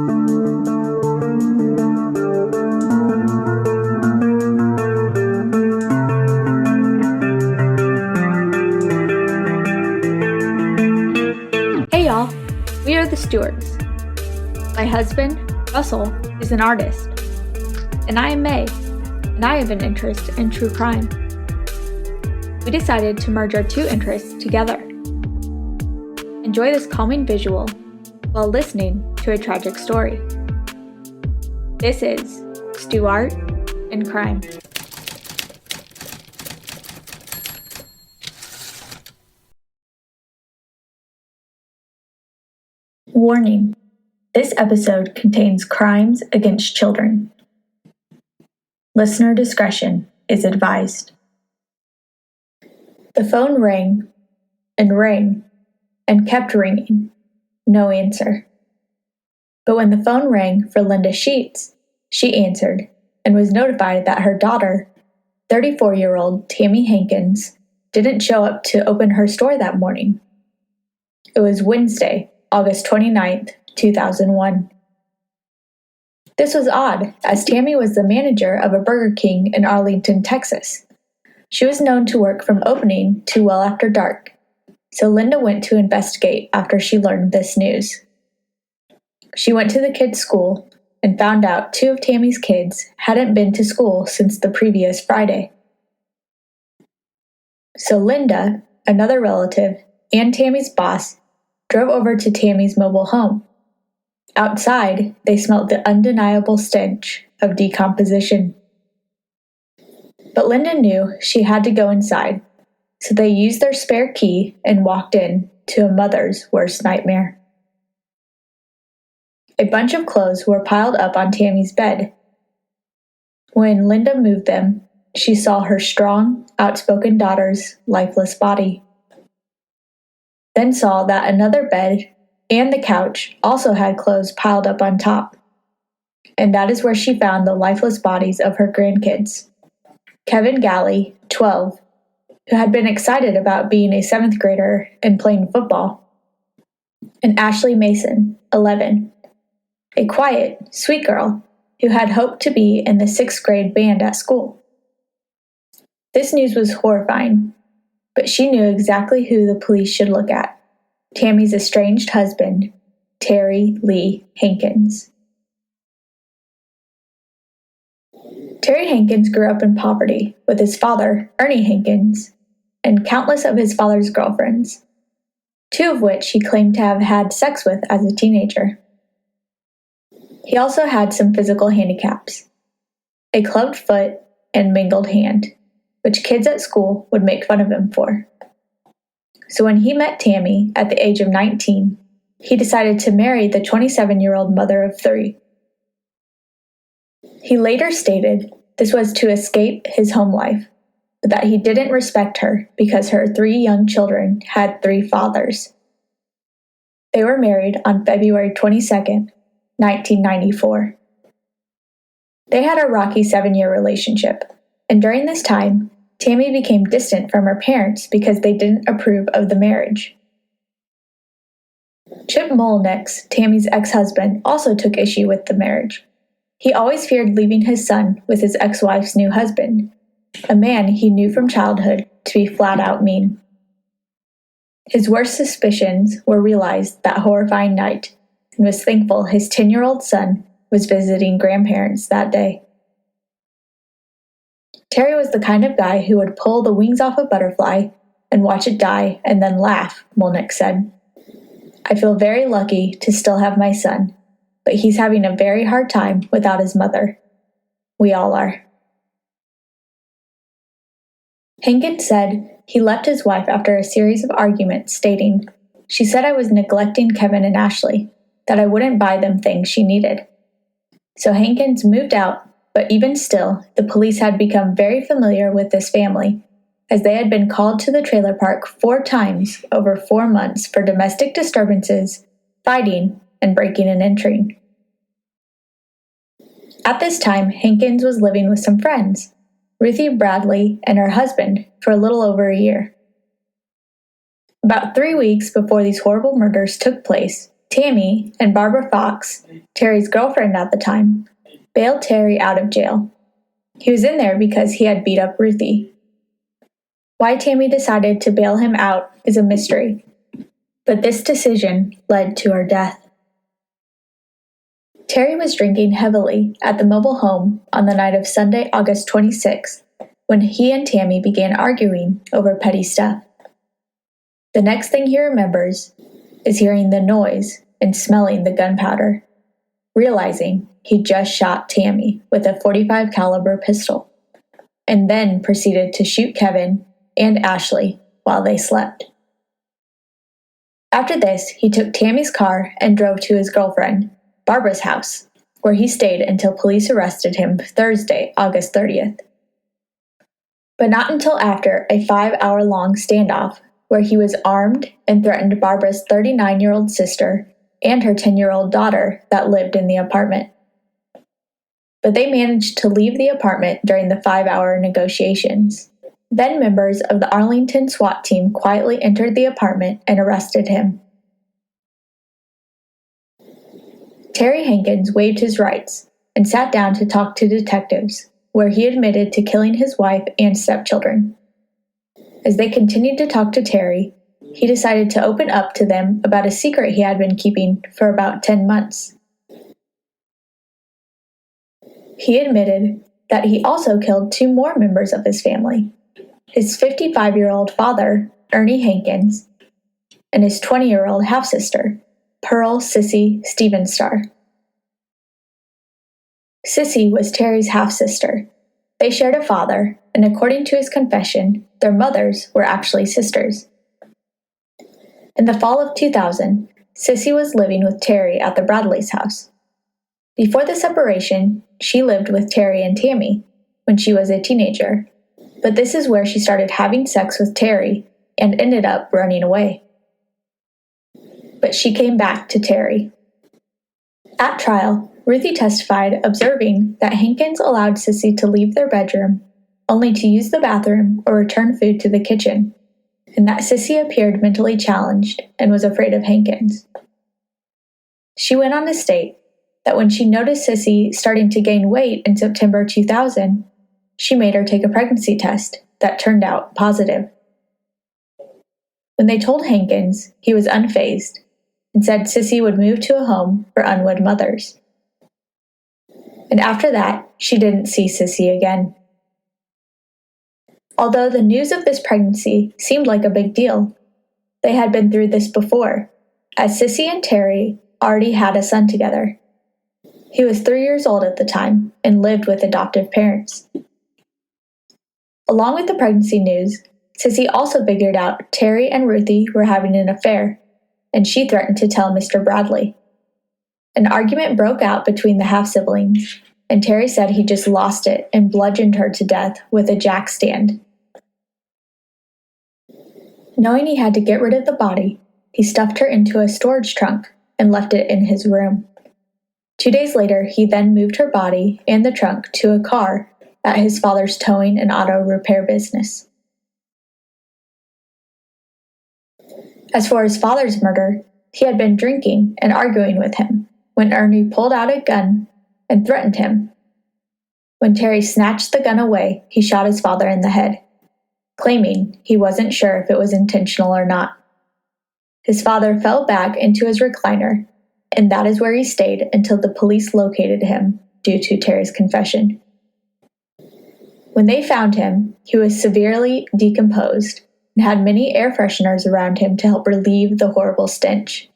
Hey y'all, we are the Stewarts. My husband, Russell, is an artist, and I am May, and I have an interest in true crime. We decided to merge our two interests together. Enjoy this calming visual while listening to a tragic story. This is Stew Art and Crime. Warning: this episode contains crimes against children. Listener discretion is advised. The phone rang and kept ringing. No answer. But when the phone rang for Linda Sheets, she answered and was notified that her daughter, 34-year-old Tammy Hankins, didn't show up to open her store that morning. It was Wednesday, August 29th, 2001. This was odd, as Tammy was the manager of a Burger King in Arlington, Texas. She was known to work from opening to well after dark, so Linda went to investigate after she learned this news. She went to the kids' school and found out two of Tammy's kids hadn't been to school since the previous Friday. So Linda, another relative, and Tammy's boss drove over to Tammy's mobile home. Outside, they smelled the undeniable stench of decomposition. But Linda knew she had to go inside, so they used their spare key and walked in to a mother's worst nightmare. A bunch of clothes were piled up on Tammy's bed. When Linda moved them, she saw her strong, outspoken daughter's lifeless body. Then saw that another bed and the couch also had clothes piled up on top. And that is where she found the lifeless bodies of her grandkids. Kevin Galley, 12, who had been excited about being a 7th grader and playing football, and Ashley Mason, 11, a quiet, sweet girl who had hoped to be in the 6th grade band at school. This news was horrifying, but she knew exactly who the police should look at: Tammy's estranged husband, Terry Lee Hankins. Terry Hankins grew up in poverty with his father, Ernie Hankins, and countless of his father's girlfriends, two of which he claimed to have had sex with as a teenager. He also had some physical handicaps: a clubbed foot and mangled hand, which kids at school would make fun of him for. So when he met Tammy at the age of 19, he decided to marry the 27-year-old mother of 3. He later stated this was to escape his home life, but that he didn't respect her because her 3 young children had 3 fathers. They were married on February 22nd, 1994. They had a rocky 7-year relationship, and during this time, Tammy became distant from her parents because they didn't approve of the marriage. Chip Molnix, Tammy's ex-husband, also took issue with the marriage. He always feared leaving his son with his ex-wife's new husband, a man he knew from childhood to be flat-out mean. His worst suspicions were realized that horrifying night, and was thankful his 10-year-old son was visiting grandparents that day. Terry was the kind of guy who would pull the wings off a butterfly and watch it die and then laugh, Molnix said. I feel very lucky to still have my son, but he's having a very hard time without his mother. We all are. Hankins said he left his wife after a series of arguments, stating, "She said I was neglecting Kevin and Ashley, that I wouldn't buy them things she needed." So Hankins moved out, but even still, the police had become very familiar with this family, as they had been called to the trailer park 4 times over 4 months for domestic disturbances, fighting, and breaking and entering. At this time, Hankins was living with some friends, Ruthie Bradley and her husband, for a little over a year. About 3 weeks before these horrible murders took place, Tammy and Barbara Fox, Terry's girlfriend at the time, bailed Terry out of jail. He was in there because he had beat up Ruthie. Why Tammy decided to bail him out is a mystery, but this decision led to her death. Terry was drinking heavily at the mobile home on the night of Sunday, August 26th, when he and Tammy began arguing over petty stuff. The next thing he remembers is hearing the noise and smelling the gunpowder, realizing he just shot Tammy with a .45 caliber pistol, and then proceeded to shoot Kevin and Ashley while they slept. After this, he took Tammy's car and drove to his girlfriend, Barbara's house, where he stayed until police arrested him Thursday, August 30th. But not until after a 5-hour-long standoff where he was armed and threatened Barbara's 39-year-old sister and her 10-year-old daughter that lived in the apartment. But they managed to leave the apartment during the 5-hour negotiations. Then members of the Arlington SWAT team quietly entered the apartment and arrested him. Terry Hankins waived his rights and sat down to talk to detectives, where he admitted to killing his wife and stepchildren. As they continued to talk to Terry, he decided to open up to them about a secret he had been keeping for about 10 months. He admitted that he also killed 2 more members of his family, his 55-year-old father, Ernie Hankins, and his 20-year-old half-sister, Pearl Sissy Stevenstar. Sissy was Terry's half-sister. They shared a father, and according to his confession, their mothers were actually sisters. In the fall of 2000, Sissy was living with Terry at the Bradley's house. Before the separation, she lived with Terry and Tammy when she was a teenager, but this is where she started having sex with Terry and ended up running away. But she came back to Terry. At trial, Ruthie testified observing that Hankins allowed Sissy to leave their bedroom only to use the bathroom or return food to the kitchen, and that Sissy appeared mentally challenged and was afraid of Hankins. She went on to state that when she noticed Sissy starting to gain weight in September 2000, she made her take a pregnancy test that turned out positive. When they told Hankins, he was unfazed and said Sissy would move to a home for unwed mothers. And after that, she didn't see Sissy again. Although the news of this pregnancy seemed like a big deal, they had been through this before, as Sissy and Terry already had a son together. He was 3 years old at the time and lived with adoptive parents. Along with the pregnancy news, Sissy also figured out Terry and Ruthie were having an affair, and she threatened to tell Mr. Bradley. An argument broke out between the half-siblings, and Terry said he just lost it and bludgeoned her to death with a jack stand. Knowing he had to get rid of the body, he stuffed her into a storage trunk and left it in his room. 2 days later, he then moved her body and the trunk to a car at his father's towing and auto repair business. As for his father's murder, he had been drinking and arguing with him when Ernie pulled out a gun and threatened him. When Terry snatched the gun away, he shot his father in the head, claiming he wasn't sure if it was intentional or not. His father fell back into his recliner, and that is where he stayed until the police located him due to Terry's confession. When they found him, he was severely decomposed and had many air fresheners around him to help relieve the horrible stench.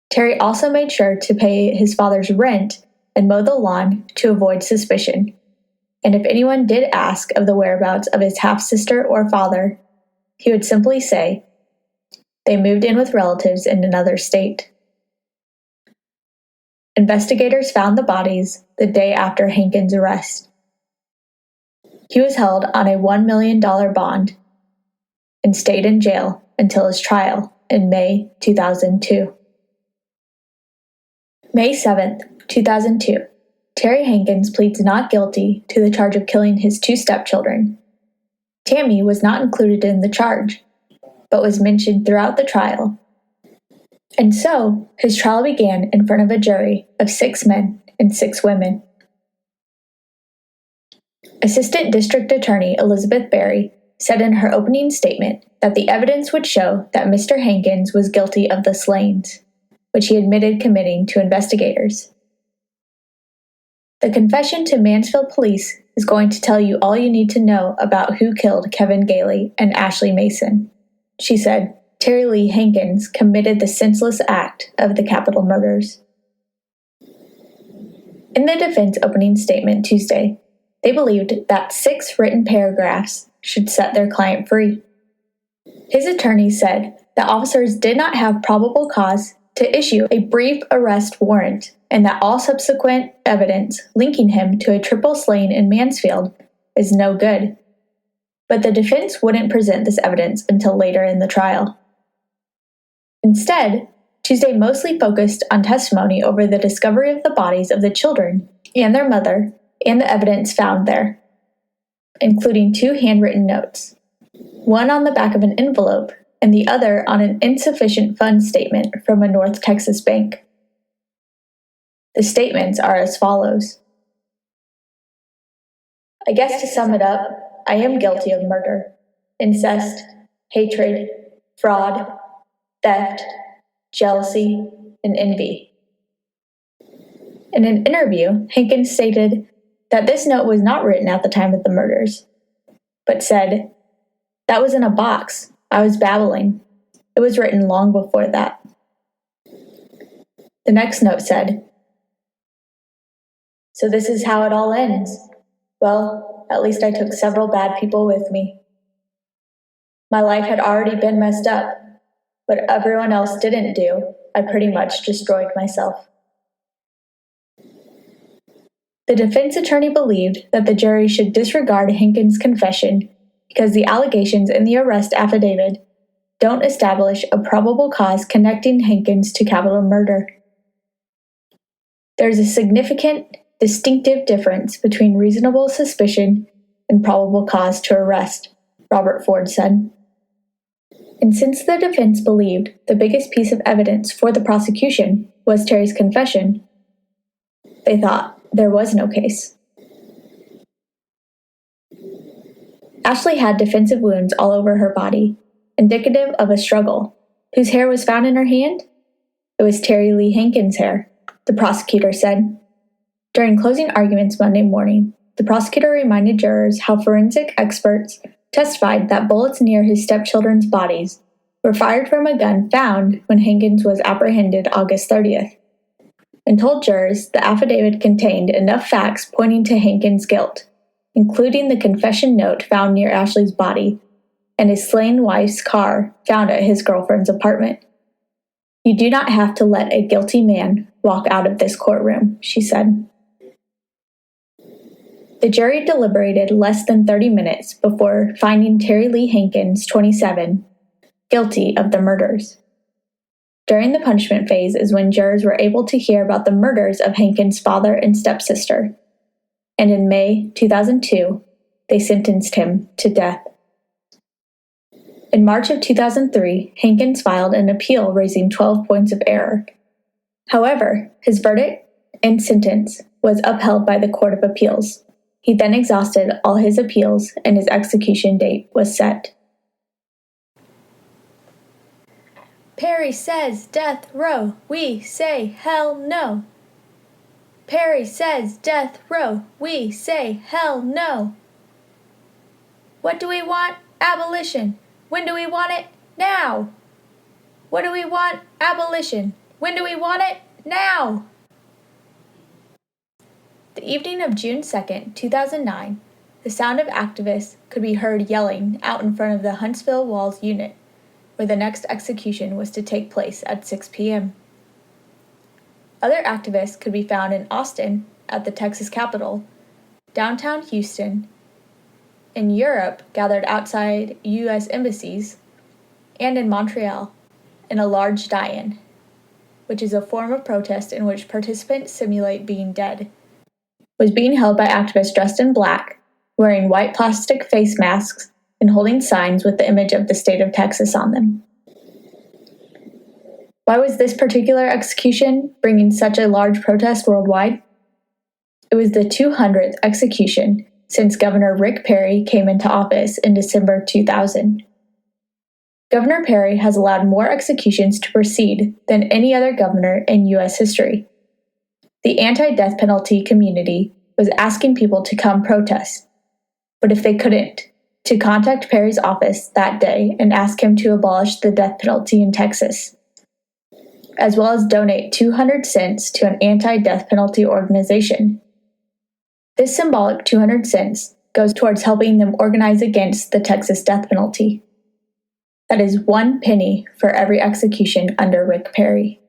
Terry also made sure to pay his father's rent and mow the lawn to avoid suspicion, and if anyone did ask of the whereabouts of his half-sister or father, he would simply say, "They moved in with relatives in another state." Investigators found the bodies the day after Hankins' arrest. He was held on a $1 million bond and stayed in jail until his trial in May 2002. May 7, 2002, Terry Hankins pleads not guilty to the charge of killing his 2 stepchildren. Tammy was not included in the charge, but was mentioned throughout the trial. And so, his trial began in front of a jury of 6 men and 6 women. Assistant District Attorney Elizabeth Berry said in her opening statement that the evidence would show that Mr. Hankins was guilty of the slayings, which he admitted committing to investigators. The confession to Mansfield Police is going to tell you all you need to know about who killed Kevin Gailey and Ashley Mason. She said, Terry Lee Hankins committed the senseless act of the capital murders. In the defense opening statement Tuesday, they believed that 6 written paragraphs should set their client free. His attorney said that officers did not have probable cause to issue a brief arrest warrant and that all subsequent evidence linking him to a triple slaying in Mansfield is no good. But the defense wouldn't present this evidence until later in the trial. Instead, Tuesday mostly focused on testimony over the discovery of the bodies of the children and their mother and the evidence found there, including 2 handwritten notes, one on the back of an envelope and the other on an insufficient funds statement from a North Texas bank. The statements are as follows. I guess to sum it up, I am guilty of murder, incest, hatred, fraud, theft, jealousy, and envy. In an interview, Hankins stated that this note was not written at the time of the murders, but said, "That was in a box. I was babbling. It was written long before that." The next note said, "So this is how it all ends. Well, at least I took several bad people with me. My life had already been messed up. What everyone else didn't do, I pretty much destroyed myself." The defense attorney believed that the jury should disregard Hankins' confession because the allegations in the arrest affidavit don't establish a probable cause connecting Hankins to capital murder. There is a significant, distinctive difference between reasonable suspicion and probable cause to arrest, Robert Ford said. And since the defense believed the biggest piece of evidence for the prosecution was Terry's confession, they thought there was no case. Ashley had defensive wounds all over her body, indicative of a struggle. Whose hair was found in her hand? It was Terry Lee Hankins' hair, the prosecutor said. During closing arguments Monday morning, the prosecutor reminded jurors how forensic experts testified that bullets near his stepchildren's bodies were fired from a gun found when Hankins was apprehended August 30th, and told jurors the affidavit contained enough facts pointing to Hankins' guilt, including the confession note found near Ashley's body and his slain wife's car found at his girlfriend's apartment. "You do not have to let a guilty man walk out of this courtroom," she said. The jury deliberated less than 30 minutes before finding Terry Lee Hankins, 27, guilty of the murders. During the punishment phase is when jurors were able to hear about the murders of Hankins' father and stepsister, and in May 2002, they sentenced him to death. In March of 2003, Hankins filed an appeal raising 12 points of error. However, his verdict and sentence was upheld by the Court of Appeals. He then exhausted all his appeals and his execution date was set. Perry says death row. We say hell no. Perry says death row. We say hell no. What do we want? Abolition. When do we want it? Now. What do we want? Abolition. When do we want it? Now. The evening of June 2nd, 2009, the sound of activists could be heard yelling out in front of the Huntsville Walls unit, where the next execution was to take place at 6 p.m. Other activists could be found in Austin, at the Texas Capitol, downtown Houston, in Europe gathered outside U.S. embassies, and in Montreal, in a large die-in, which is a form of protest in which participants simulate being dead, was being held by activists dressed in black, wearing white plastic face masks, and holding signs with the image of the state of Texas on them. Why was this particular execution bringing such a large protest worldwide? It was the 200th execution since Governor Rick Perry came into office in December 2000. Governor Perry has allowed more executions to proceed than any other governor in U.S. history. The anti-death penalty community was asking people to come protest, but if they couldn't, to contact Perry's office that day and ask him to abolish the death penalty in Texas, as well as donate 200 cents to an anti-death penalty organization. This symbolic 200 cents goes towards helping them organize against the Texas death penalty. That is 1 penny for every execution under Rick Perry.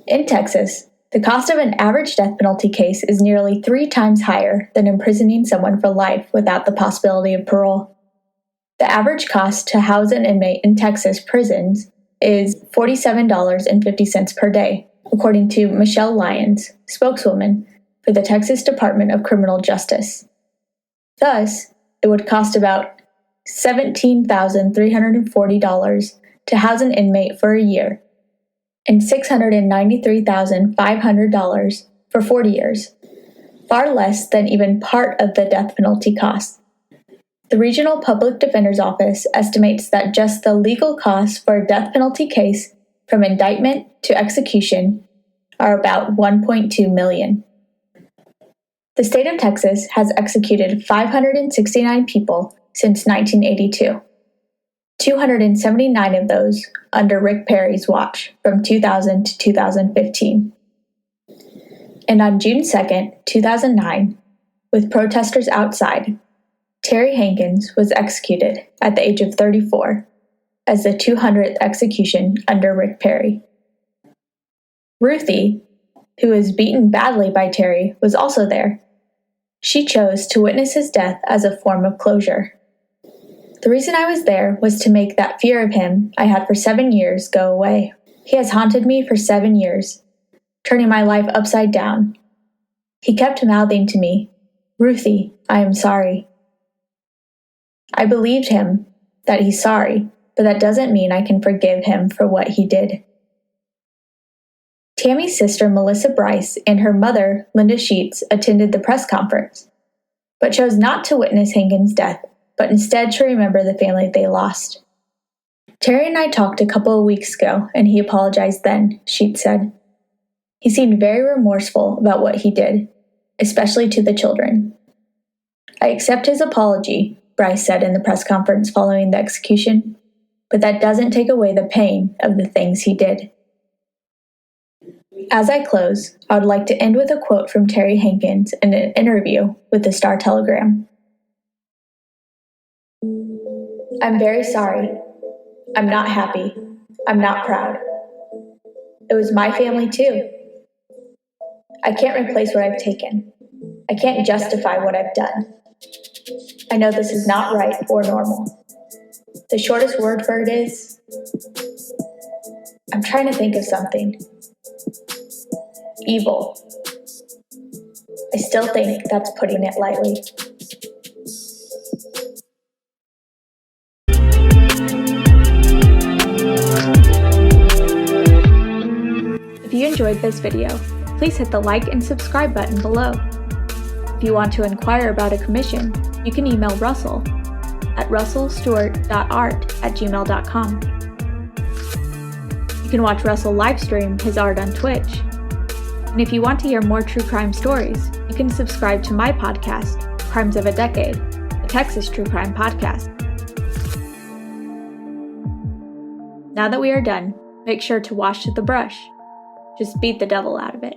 In Texas, the cost of an average death penalty case is nearly 3 times higher than imprisoning someone for life without the possibility of parole. The average cost to house an inmate in Texas prisons is $47.50 per day, according to Michelle Lyons, spokeswoman for the Texas Department of Criminal Justice. Thus, it would cost about $17,340 to house an inmate for a year, and $693,500 for 40 years, far less than even part of the death penalty costs. The Regional Public Defender's Office estimates that just the legal costs for a death penalty case from indictment to execution are about $1.2 million. The state of Texas has executed 569 people since 1982. 279 of those under Rick Perry's watch from 2000 to 2015. And on June 2, 2009, with protesters outside, Terry Hankins was executed at the age of 34 as the 200th execution under Rick Perry. Ruthie, who was beaten badly by Terry, was also there. She chose to witness his death as a form of closure. The reason I was there was to make that fear of him I had for 7 years go away. He has haunted me for 7 years, turning my life upside down. He kept mouthing to me, "Ruthie, I am sorry." I believed him that he's sorry, but that doesn't mean I can forgive him for what he did. Tammy's sister Melissa Bryce and her mother Linda Sheets attended the press conference, but chose not to witness Hankins' death, but instead to remember the family they lost. "Terry and I talked a couple of weeks ago, and he apologized then," Sheets said. "He seemed very remorseful about what he did, especially to the children." "I accept his apology," Bryce said in the press conference following the execution, "but that doesn't take away the pain of the things he did." As I close, I would like to end with a quote from Terry Hankins in an interview with the Star-Telegram. "I'm very sorry. I'm not happy. I'm not proud. It was my family too. I can't replace what I've taken. I can't justify what I've done. I know this is not right or normal. The shortest word for it is, I'm trying to think of something. Evil. I still think that's putting it lightly." If you enjoyed this video, please hit the like and subscribe button below. If you want to inquire about a commission, you can email Russell at russellstewart.art@gmail.com. You can watch Russell livestream his art on Twitch. And if you want to hear more true crime stories, you can subscribe to my podcast, Crimes of a Decade, a Texas true crime podcast. Now that we are done, make sure to wash with the brush. Just beat the devil out of it.